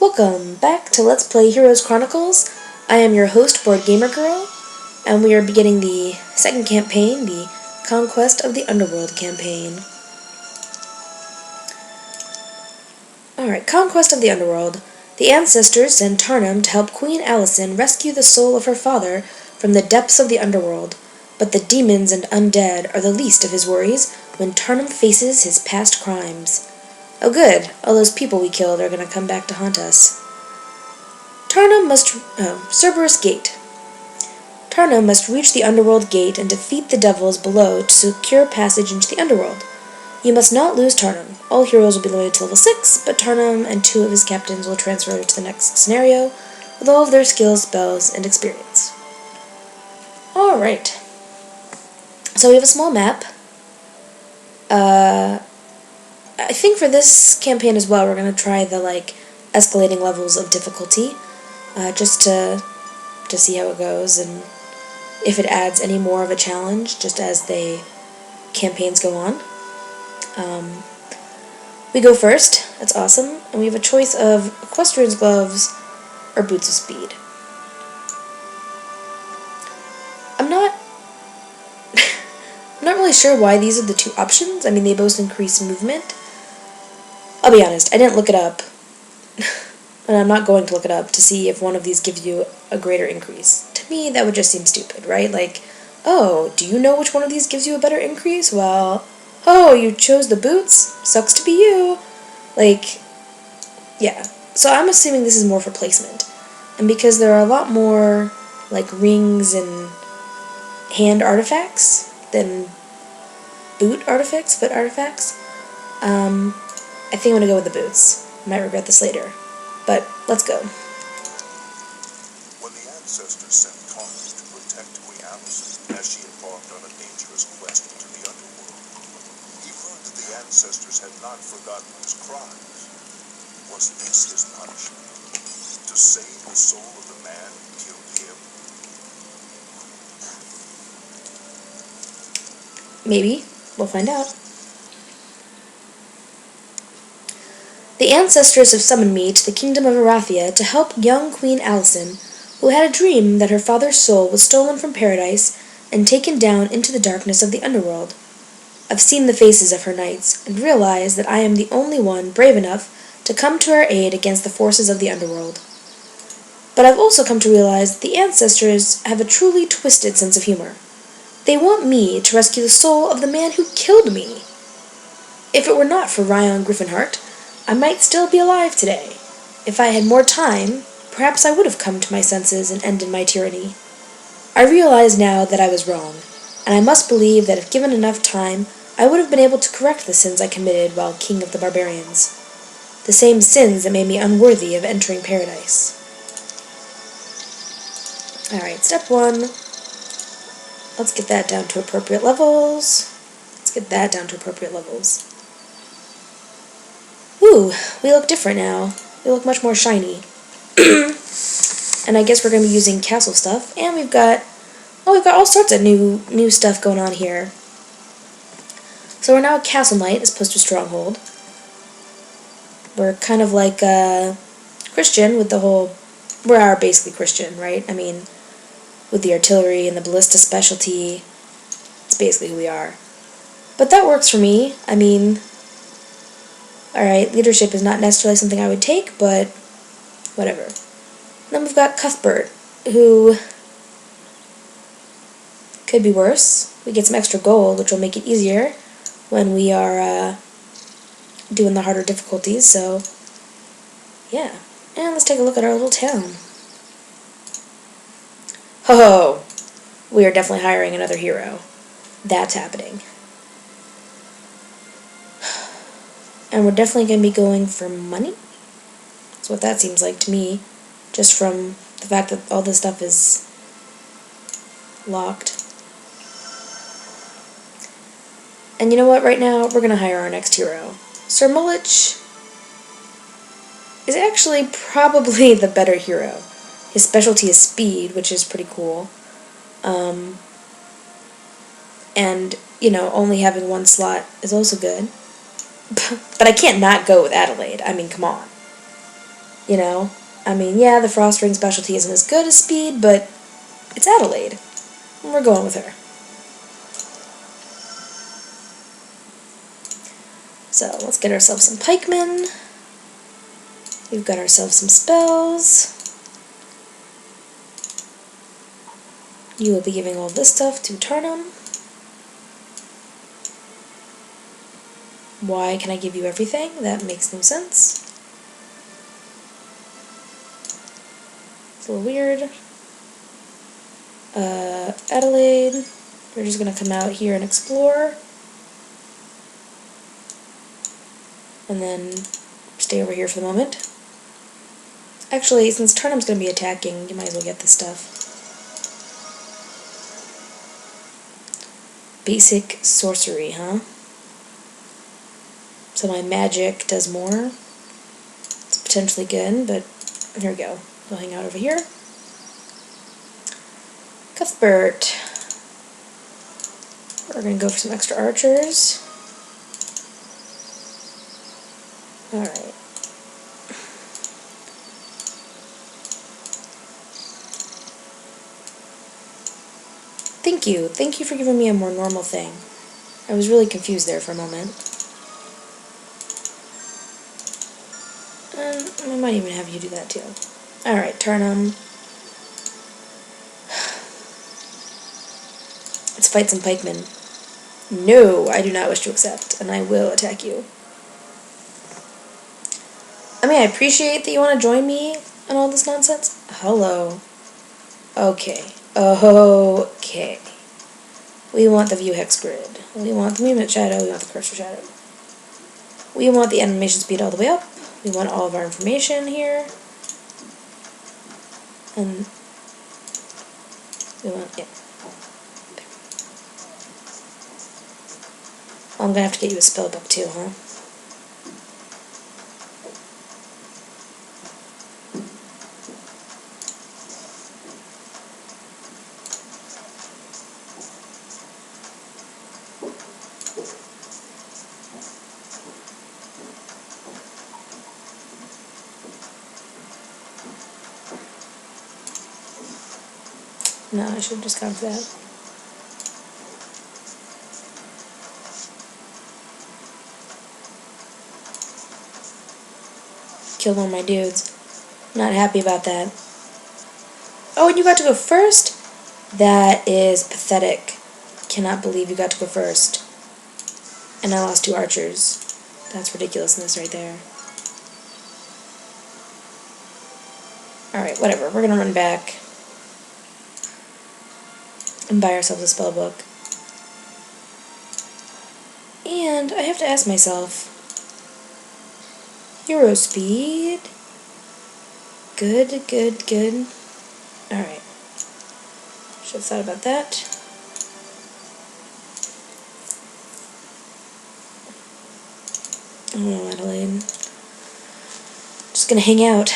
Welcome back to Let's Play Heroes Chronicles. I am your host, Board Gamer Girl, and we are beginning the second campaign, the Conquest of the Underworld campaign. Alright, Conquest of the Underworld. The ancestors send Tarnum to help Queen Alysanne rescue the soul of her father from the depths of the underworld, but the demons and undead are the least of his worries when Tarnum faces his past crimes. Oh good, all those people we killed are going to come back to haunt us. Cerberus Gate. Tarnum must reach the underworld gate and defeat the devils below to secure passage into the underworld. You must not lose Tarnum. All heroes will be limited to level 6, but Tarnum and 2 of his captains will transfer to the next scenario with all of their skills, spells, and experience. Alright. So we have a small map. I think for this campaign as well, we're going to try the, escalating levels of difficulty, just to see how it goes, and if it adds any more of a challenge, just as the campaigns go on. We go first, that's awesome, and we have a choice of Equestrian's Gloves or Boots of Speed. I'm not really sure why these are the two options. I mean, they both increase movement. I'll be honest, I didn't look it up, and I'm not going to look it up to see if one of these gives you a greater increase. To me, that would just seem stupid, right? Like, oh, do you know which one of these gives you a better increase? Well, oh, you chose the boots? Sucks to be you. Yeah. So I'm assuming this is more for placement. And because there are a lot more, rings and hand artifacts than boot artifacts, foot artifacts, I think I'm going to go with the boots. I might regret this later. But, let's go. When the ancestors sent Tarnum to protect Queen Alysanne as she embarked on a dangerous quest into the underworld, he learned that the ancestors had not forgotten his crimes. Was this his punishment? To save the soul of the man who killed him? Maybe. We'll find out. The ancestors have summoned me to the kingdom of Arathia to help young Queen Alysanne, who had a dream that her father's soul was stolen from paradise and taken down into the darkness of the underworld. I've seen the faces of her knights, and realize that I am the only one brave enough to come to her aid against the forces of the underworld. But I've also come to realize that the ancestors have a truly twisted sense of humor. They want me to rescue the soul of the man who killed me. If it were not for Ryan Griffinheart, I might still be alive today. If I had more time, perhaps I would have come to my senses and ended my tyranny. I realize now that I was wrong, and I must believe that if given enough time, I would have been able to correct the sins I committed while king of the barbarians. The same sins that made me unworthy of entering paradise. Alright, step 1. Let's get that down to appropriate levels. Ooh, we look different now. We look much more shiny. And I guess we're going to be using castle stuff. And we've got all sorts of new stuff going on here. So we're now a castle knight as opposed to stronghold. We're kind of like Christian with the whole... We are basically Christian, right? I mean, with the artillery and the ballista specialty. It's basically who we are. But that works for me. I mean... Alright, leadership is not necessarily something I would take, but whatever. Then we've got Cuthbert, who could be worse. We get some extra gold, which will make it easier when we are doing the harder difficulties, so yeah. And let's take a look at our little town. Ho-ho! We are definitely hiring another hero. That's happening. And we're definitely going to be going for money. That's what that seems like to me. Just from the fact that all this stuff is locked. And you know what? Right now, we're going to hire our next hero. Sir Mullich is actually probably the better hero. His specialty is speed, which is pretty cool. And, only having one slot is also good. But I can't not go with Adelaide. I mean, come on. You know? I mean, yeah, the Frost Ring specialty isn't as good as speed, but it's Adelaide. And we're going with her. So, let's get ourselves some pikemen. We've got ourselves some spells. You will be giving all this stuff to Tarnum. Why can I give you everything? That makes no sense. It's a little weird. Adelaide, we're just going to come out here and explore. And then stay over here for the moment. Actually, since Tarnum's going to be attacking, you might as well get this stuff. Basic sorcery, huh? So my magic does more. It's potentially good, but here we go. We'll hang out over here. Cuthbert. We're going to go for some extra archers. Alright. Thank you. Thank you for giving me a more normal thing. I was really confused there for a moment. I might even have you do that too. Alright, Tarnum. Let's fight some pikemen. No, I do not wish to accept, and I will attack you. I mean, I appreciate that you want to join me and all this nonsense. Hello. Okay. Okay. We want the view hex grid. We want the movement shadow. We want the cursor shadow. We want the animation speed all the way up. We want all of our information here. And we want, yeah. There. Oh, I'm gonna have to get you a spell book too, huh? No, I should have just gone for that. Killed one of my dudes. Not happy about that. Oh, and you got to go first? That is pathetic. Cannot believe you got to go first. And I lost 2 archers. That's ridiculousness right there. Alright, whatever. We're gonna run back and buy ourselves a spell book. And I have to ask myself, hero speed. Good, good, good. Alright. Should have thought about that. Oh, Adelaide. Just gonna hang out.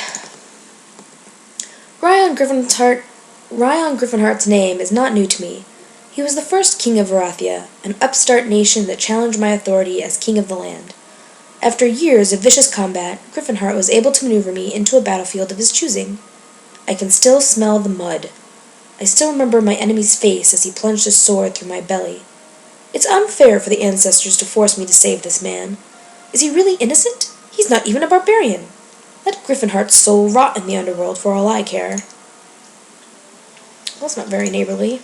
Ryan Griffinheart's name is not new to me. He was the first king of Varathia, an upstart nation that challenged my authority as king of the land. After years of vicious combat, Griffinheart was able to maneuver me into a battlefield of his choosing. I can still smell the mud. I still remember my enemy's face as he plunged his sword through my belly. It's unfair for the ancestors to force me to save this man. Is he really innocent? He's not even a barbarian. Let Griffinheart's soul rot in the underworld for all I care. Well, that's not very neighborly.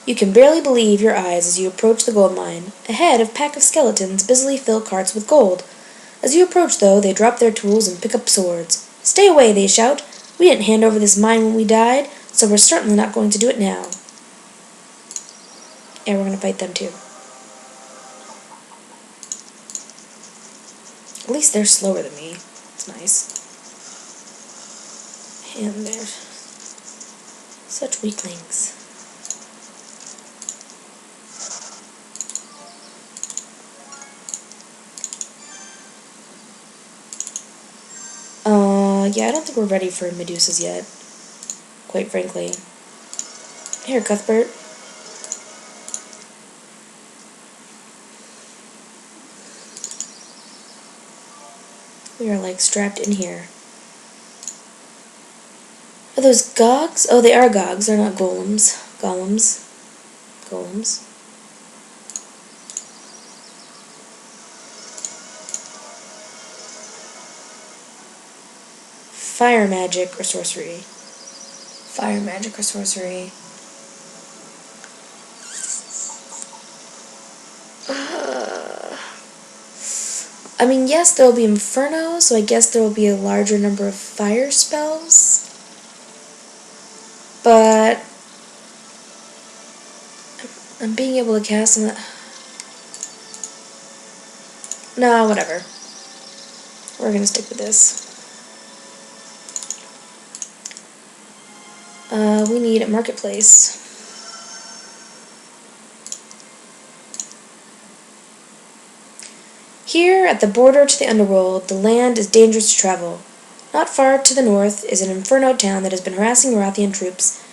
You can barely believe your eyes as you approach the gold mine. Ahead, a pack of skeletons busily fill carts with gold. As you approach, though, they drop their tools and pick up swords. Stay away, they shout. We didn't hand over this mine when we died, so we're certainly not going to do it now. And we're going to fight them too. At least they're slower than me. It's nice. And they're such weaklings. Yeah, I don't think we're ready for Medusas yet. Quite frankly. Here, Cuthbert. We are like strapped in here. Are those gogs? Oh, they are gogs. They're not golems. Golems. Golems. Fire magic or sorcery. Fire magic or sorcery. I mean, yes, there will be Inferno, so I guess there will be a larger number of fire spells. But I'm being able to cast them. No, whatever. We're gonna stick with this. We need a marketplace. Here, at the border to the underworld, the land is dangerous to travel. Not far to the north is an inferno town that has been harassing Marathian troops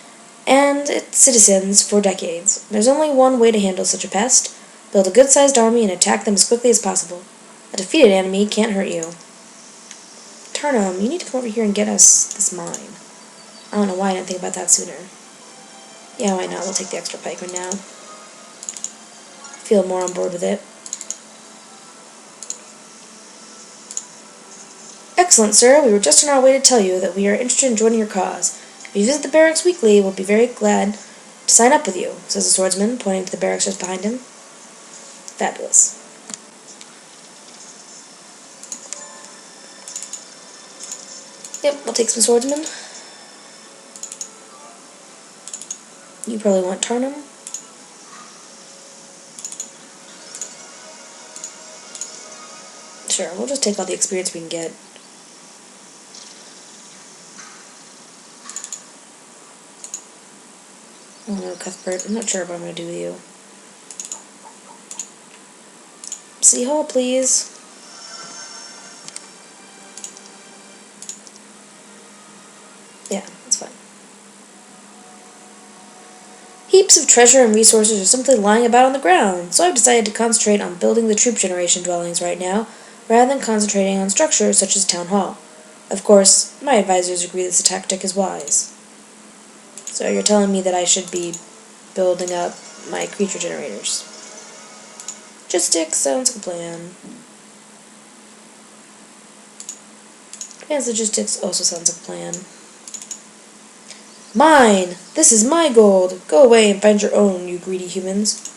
and its citizens for decades. There's only one way to handle such a pest: build a good-sized army and attack them as quickly as possible. A defeated enemy can't hurt you. Turnham, you need to come over here and get us this mine. I don't know why I didn't think about that sooner. Yeah, why not? We'll take the extra pikeman now. Feel more on board with it. Excellent, sir. We were just on our way to tell you that we are interested in joining your cause. If you visit the barracks weekly, we'll be very glad to sign up with you, says the swordsman, pointing to the barracks just behind him. Fabulous. Yep, we'll take some swordsmen. You probably want Tarnum. Sure, we'll just take all the experience we can get. Oh no, Cuthbert, I'm not sure what I'm going to do with you. City Hall, please. Yeah, that's fine. Heaps of treasure and resources are simply lying about on the ground, so I've decided to concentrate on building the troop generation dwellings right now, rather than concentrating on structures such as Town Hall. Of course, my advisors agree this tactic is wise. So you're telling me that I should be building up my creature generators. Logistics sounds like a plan. Advanced logistics also sounds like a plan. Mine! This is my gold! Go away and find your own, you greedy humans.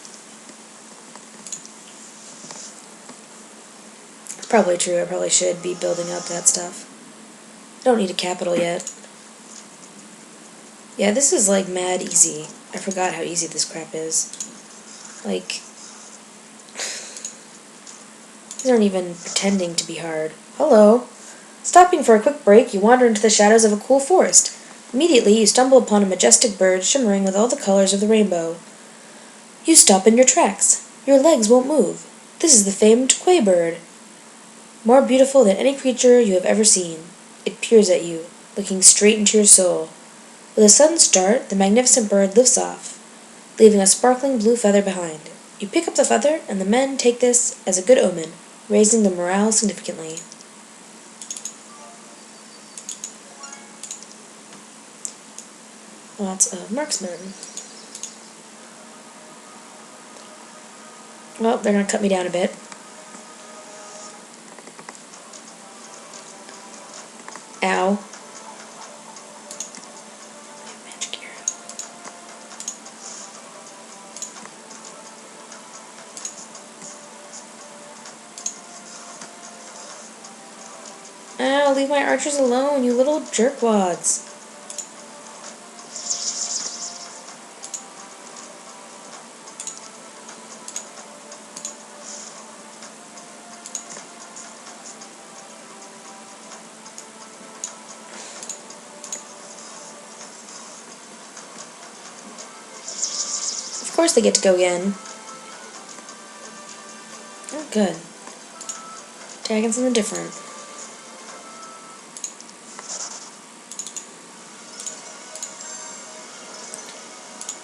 Probably true, I probably should be building up that stuff. I don't need a capital yet. Yeah, this is like mad easy. I forgot how easy this crap is. Like, these aren't even pretending to be hard. Hello. Stopping for a quick break, you wander into the shadows of a cool forest. Immediately, you stumble upon a majestic bird shimmering with all the colors of the rainbow. You stop in your tracks. Your legs won't move. This is the famed quay bird. More beautiful than any creature you have ever seen. It peers at you, looking straight into your soul. With a sudden start, the magnificent bird lifts off, leaving a sparkling blue feather behind. You pick up the feather, and the men take this as a good omen, raising their morale significantly. Lots of marksmen. Well, they're going to cut me down a bit. Ow. Magic arrow. Ow, leave my archers alone, you little jerkwads. Of course they get to go again. Oh, good. Tagging something different.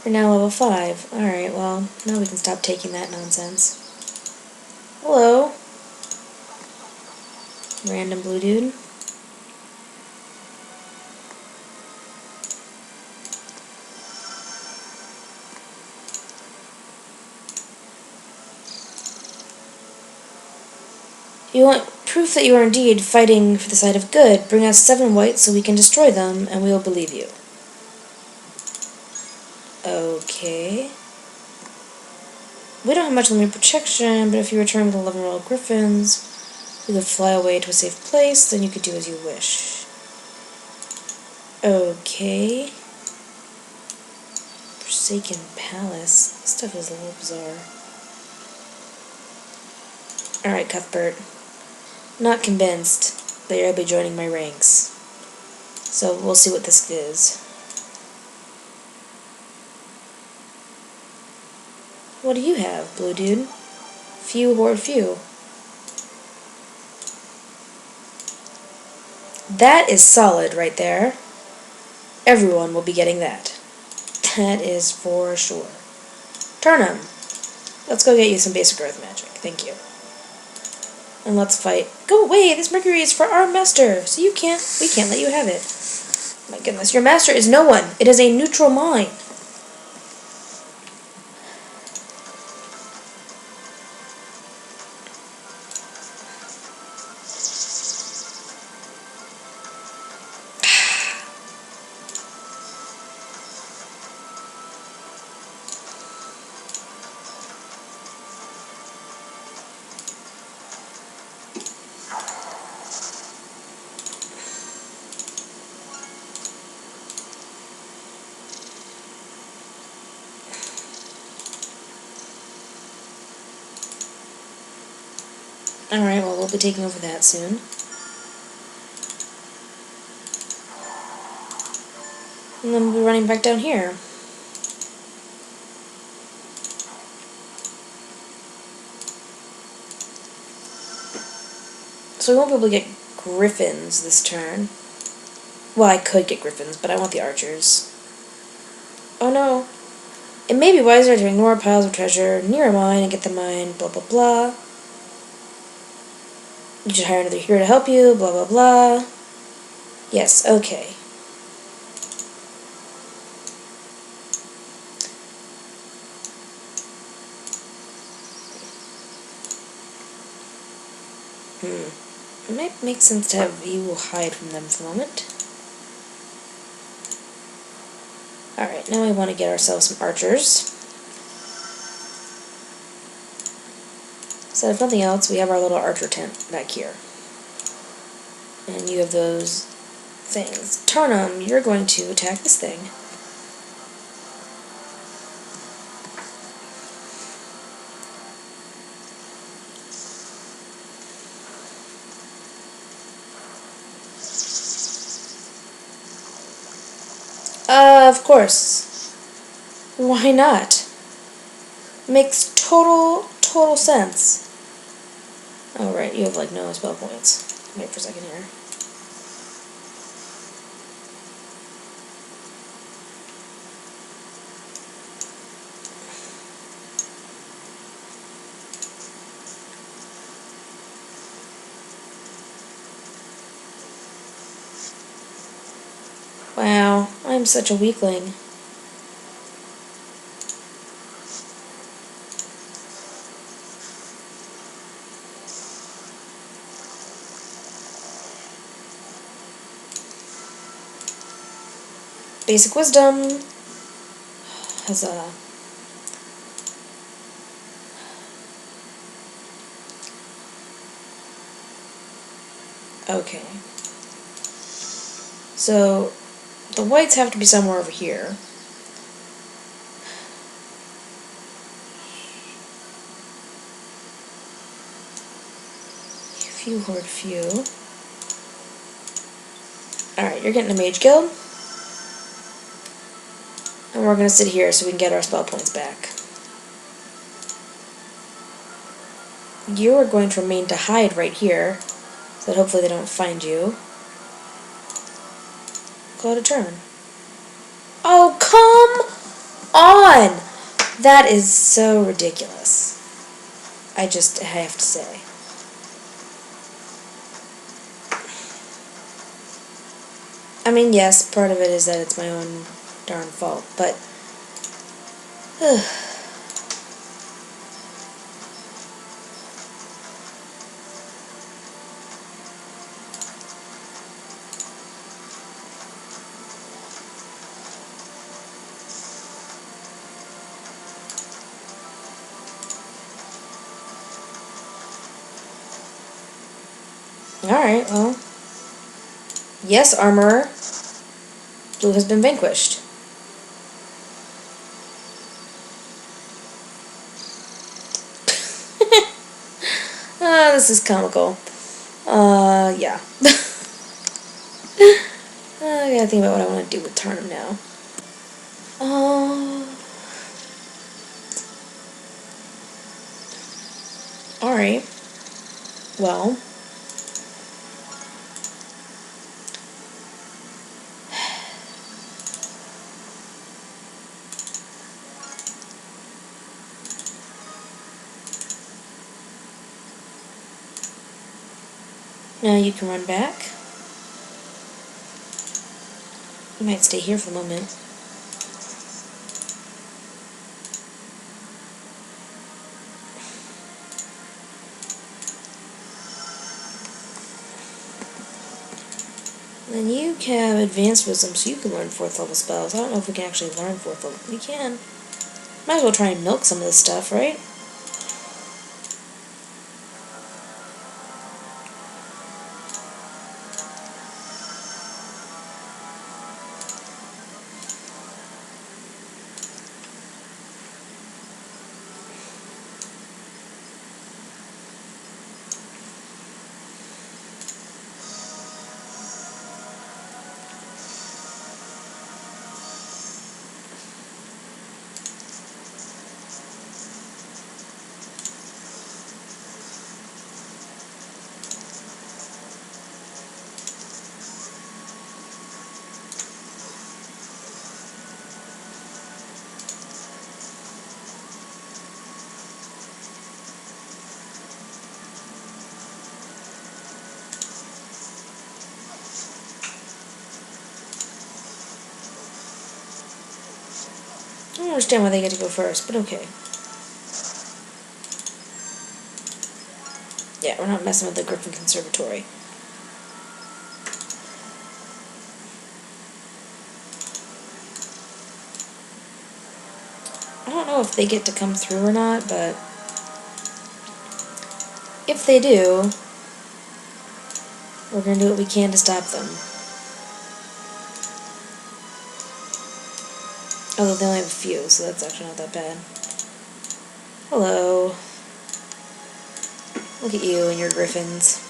We're now level 5. Alright, well, now we can stop taking that nonsense. Hello. Random blue dude. You want proof that you are indeed fighting for the side of good. Bring us 7 white so we can destroy them, and we will believe you. Okay. We don't have much limit protection, but if you return with 11 royal griffins, we could fly away to a safe place, then you could do as you wish. Okay. Forsaken Palace. This stuff is a little bizarre. Alright, Cuthbert. Not convinced that you'll be joining my ranks. So we'll see what this is. What do you have, blue dude? Few horde few. That is solid right there. Everyone will be getting that. That is for sure. Turnham. Let's go get you some basic growth magic. Thank you. And let's fight. Go away! This mercury is for our master, so we can't let you have it. My goodness, your master is no one. It is a neutral mine. Alright, well, we'll be taking over that soon. And then we'll be running back down here. So we won't be able to get griffins this turn. Well, I could get griffins, but I want the archers. Oh no. It may be wiser to ignore piles of treasure near a mine and get the mine, blah blah blah. You should hire another hero to help you, blah blah blah. Yes, okay. It might make sense to have you hide from them for a moment. Alright, now we want to get ourselves some archers. So if nothing else, we have our little archer tent back here. And you have those things. Turnham, you're going to attack this thing. Of course. Why not? Makes total sense. Oh, right, you have, like, no spell points. Wait for a second here. Wow, I'm such a weakling. Basic wisdom. Huzzah. Okay. So, the whites have to be somewhere over here. Few horde few. Alright, you're getting a mage guild. And we're going to sit here so we can get our spell points back. You are going to remain to hide right here, so that hopefully they don't find you. Call it a turn. Oh, come on! That is so ridiculous. I have to say. I mean, yes, part of it is that it's my own darn fault, but... Alright, well... Yes, Armorer. Blue has been vanquished. This is comical. Yeah. I gotta think about what I want to do with Tarnum now. Alright. Well. Now you can run back. You might stay here for the moment. Then you have advanced wisdom, so you can learn 4th level spells. I don't know if we can actually learn 4th level. We can. Might as well try and milk some of this stuff, right? I don't understand why they get to go first, but okay. Yeah, we're not messing with the Griffin Conservatory. I don't know if they get to come through or not, but if they do, we're going to do what we can to stop them. Although they only have a few, so that's actually not that bad. Hello. Look at you and your griffins.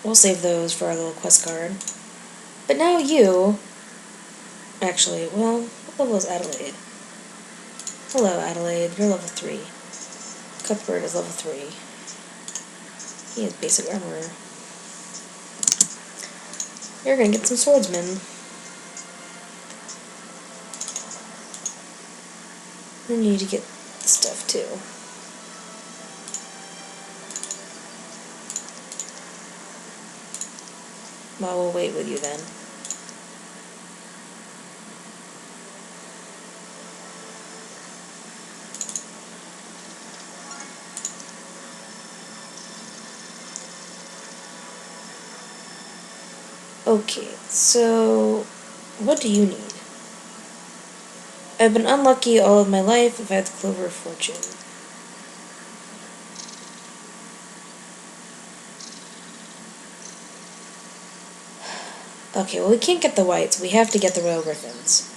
We'll save those for our little quest card. But now you... Actually, well, what level is Adelaide? Hello, Adelaide. You're level 3. Cuthbert is level 3. He has basic armor. You're gonna get some swordsmen. Then you need to get stuff too. Well, we'll wait with you then. Okay, so what do you need? I've been unlucky all of my life. I've had the Clover of Fortune. Okay, well we can't get the whites. We have to get the Royal Griffins.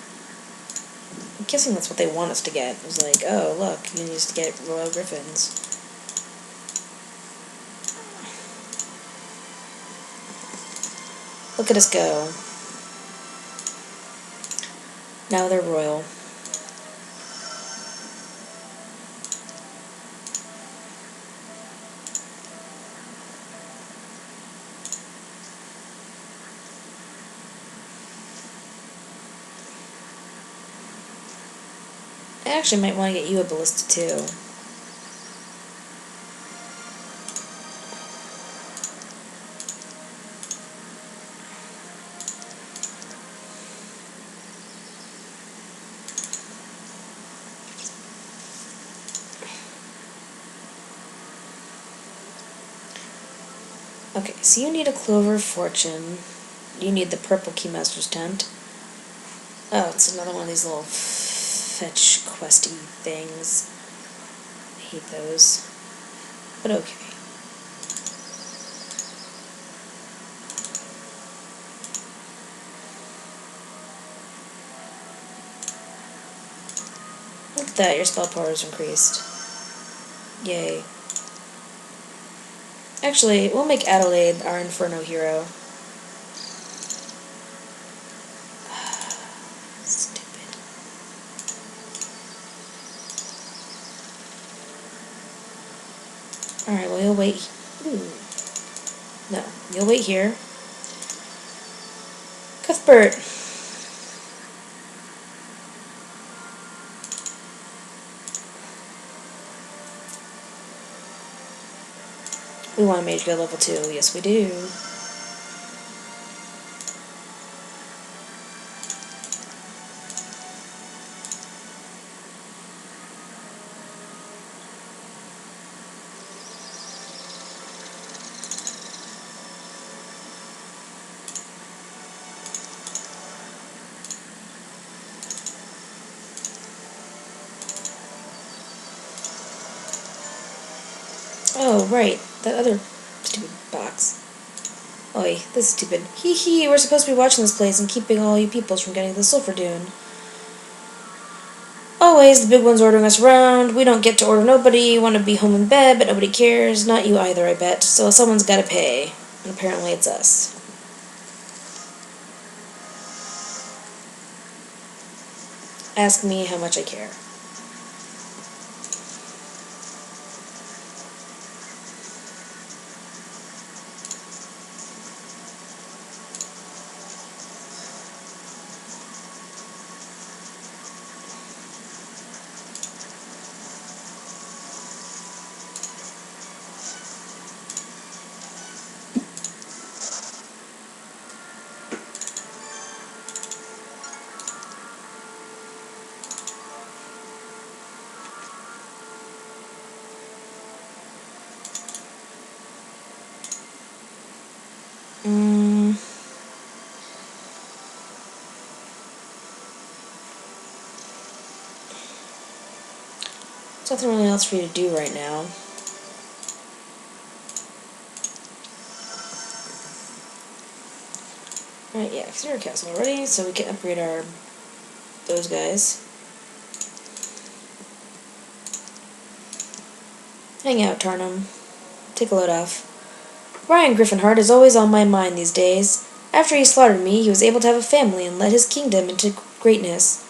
I'm guessing that's what they want us to get. It was like, oh look, you need us to get Royal Griffins. Look at us go. Now they're royal. I actually might want to get you a ballista too. Okay, so you need a Clover of Fortune. You need the purple Keymaster's Tent. Oh, it's another one of these little fetch questy things. I hate those. But okay. Look at that, your spell power is increased. Yay. Actually, we'll make Adelaide our Inferno hero. Stupid. Alright, well, you'll wait. Ooh. No, you'll wait here. Cuthbert! We want a mage guild level 2. Yes, we do. Oh, right. That other stupid box. Oi, this is stupid. Hee hee, we're supposed to be watching this place and keeping all you peoples from getting the Sulphur Dune. Always, the big one's ordering us around. We don't get to order nobody. Want to be home in bed, but nobody cares. Not you either, I bet. So someone's gotta pay. And apparently it's us. Ask me how much I care. There's nothing really else for you to do right now. Right, yeah, because you're a castle already, so we can upgrade those guys. Hang out, Tarnum. Take a load off. Ryan Griffinheart is always on my mind these days. After he slaughtered me, he was able to have a family and led his kingdom into greatness.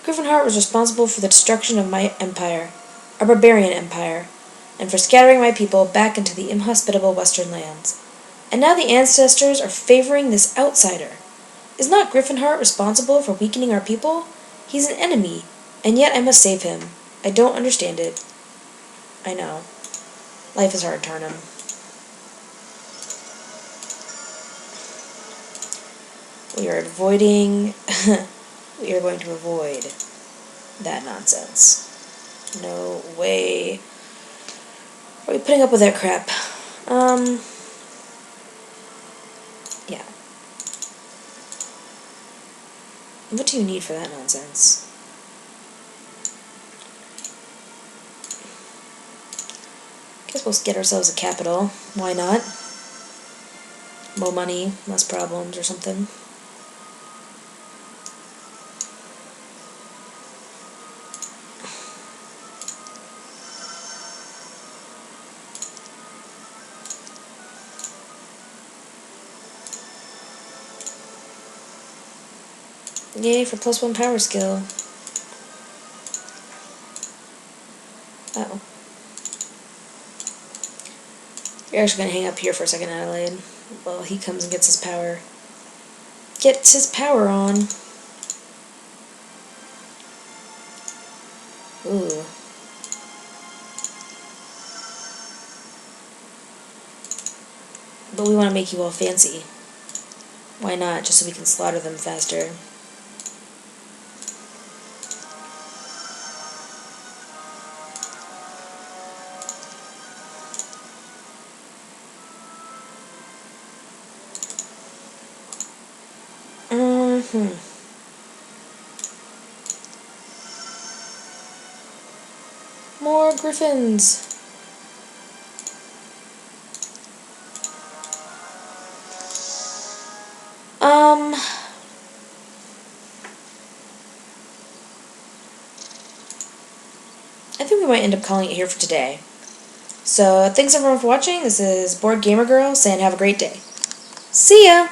Griffinheart was responsible for the destruction of my empire, a barbarian empire, and for scattering my people back into the inhospitable western lands. And now the ancestors are favoring this outsider. Is not Griffinheart responsible for weakening our people? He's an enemy, and yet I must save him. I don't understand it. I know. Life is hard, Tarnum. We are avoiding... we are going to avoid that nonsense. No way are we putting up with that crap. Yeah. What do you need for that nonsense? Guess we'll get ourselves a capital. Why not? More money, less problems, or something. Yay for +1 power skill. Uh-oh. You're actually gonna hang up here for a second, Adelaide, while he comes and gets his power. Gets his power on. Ooh. But we want to make you all fancy. Why not? Just so we can slaughter them faster. More griffins. I think we might end up calling it here for today. So, thanks everyone for watching. This is Board Gamer Girl saying have a great day. See ya!